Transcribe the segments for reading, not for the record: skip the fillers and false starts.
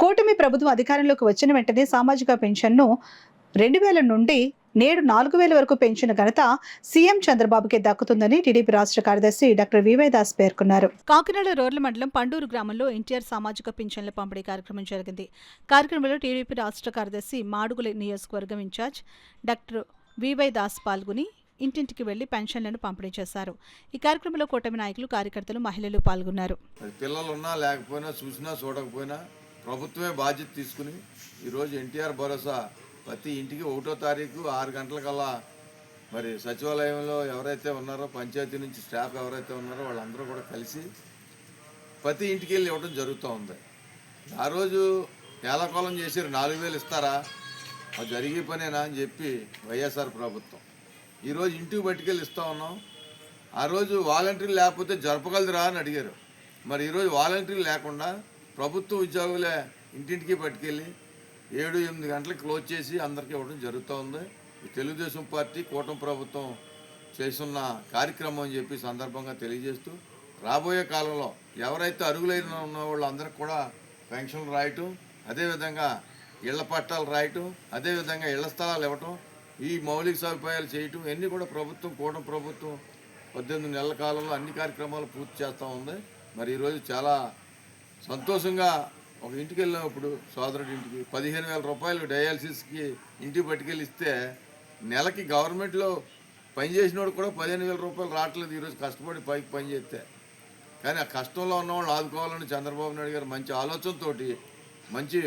కూటమి ప్రభుత్వం అధికారంలోకి వచ్చిన వెంటనే సామాజిక పెన్షన్ను 2000 నుండి నేడు 4000 వరకు పెంచిన ఘనత సీఎం చంద్రబాబుకే దక్కుతుందని టీడీపీ రాష్ట్ర కార్యదర్శి డాక్టర్ వివై దాస్ పేర్కొన్నారు. కాకినాడ రూరల్ మండలం పండూరు గ్రామంలో ఎన్టీఆర్ సామాజిక పింఛన్ల పంపిణీ కార్యక్రమం జరిగింది. కార్యక్రమంలో టీడీపీ రాష్ట్ర కార్యదర్శి మాడుగుల నియోజకవర్గం ఇన్ఛార్జ్ డాక్టర్ వివై దాస్ పాల్గొని ఇంటింటికి వెళ్లి పెన్షన్లను పంపిణీ చేశారు. ఈ కార్యక్రమంలో కూటమి నాయకులు, కార్యకర్తలు, మహిళలు పాల్గొన్నారు. పిల్లలున్నా లేకపోయినా చూసినా చూడకపోయినా ప్రభుత్వమే బాధ్యత తీసుకుని ఈరోజు ఎన్టీఆర్ భరోసా ప్రతి ఇంటికి 1వ తారీఖు 6 గంటలకల్లా మరి సచివాలయంలో ఎవరైతే ఉన్నారో, పంచాయతీ నుంచి స్టాఫ్ ఎవరైతే ఉన్నారో వాళ్ళందరూ కూడా కలిసి ప్రతి ఇంటికి వెళ్ళి ఇవ్వడం జరుగుతూ ఉంది. ఆ రోజు ఏలకోలం చేసి 4000 ఇస్తారా, అది జరిగే పనేనా అని చెప్పి వైఎస్ఆర్ ప్రభుత్వం ఈరోజు ఇంటికి పట్టుకెళ్ళి ఇస్తూ ఉన్నాం. ఆ రోజు వాలంటీర్లు లేకపోతే జరపగలదురా అని అడిగారు. మరి ఈరోజు వాలంటీర్లు లేకుండా ప్రభుత్వ ఉద్యోగులే ఇంటింటికి పట్టుకెళ్ళి 7-8 గంటలకు క్లోజ్ చేసి అందరికీ ఇవ్వడం జరుగుతూ ఉంది. తెలుగుదేశం పార్టీ కూటమి ప్రభుత్వం చేస్తున్న కార్యక్రమం అని చెప్పి సందర్భంగా తెలియజేస్తూ, రాబోయే కాలంలో ఎవరైతే అర్హులైన ఉన్న వాళ్ళందరికీ కూడా పెన్షన్లు రాయటం, అదేవిధంగా ఇళ్ల పట్టాలు రాయటం, అదేవిధంగా ఇళ్ల స్థలాలు ఇవ్వటం, ఈ మౌలిక సదుపాయాలు చేయటం ఇవన్నీ కూడా కూటమి ప్రభుత్వం 18 నెలల కాలంలో అన్ని కార్యక్రమాలు పూర్తి చేస్తూ ఉంది. మరి ఈరోజు చాలా సంతోషంగా ఒక ఇంటికి వెళ్ళినప్పుడు సోదరుడి ఇంటికి 15,000 రూపాయలు డయాలసిస్కి ఇంటికి పట్టుకెళ్ళి ఇస్తే నెలకి గవర్నమెంట్లో పనిచేసినోడు కూడా 15,000 రూపాయలు రావట్లేదు. ఈరోజు కష్టపడి పైకి పని చేస్తే. కానీ ఆ కష్టంలో ఉన్నవాళ్ళు ఆదుకోవాలని చంద్రబాబు నాయుడు గారు మంచి ఆలోచనతోటి మంచి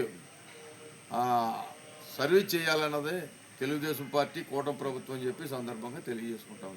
సర్వీస్ చేయాలన్నదే తెలుగుదేశం పార్టీ కూటమి ప్రభుత్వం అని చెప్పి సందర్భంగా తెలియజేసుకుంటాం.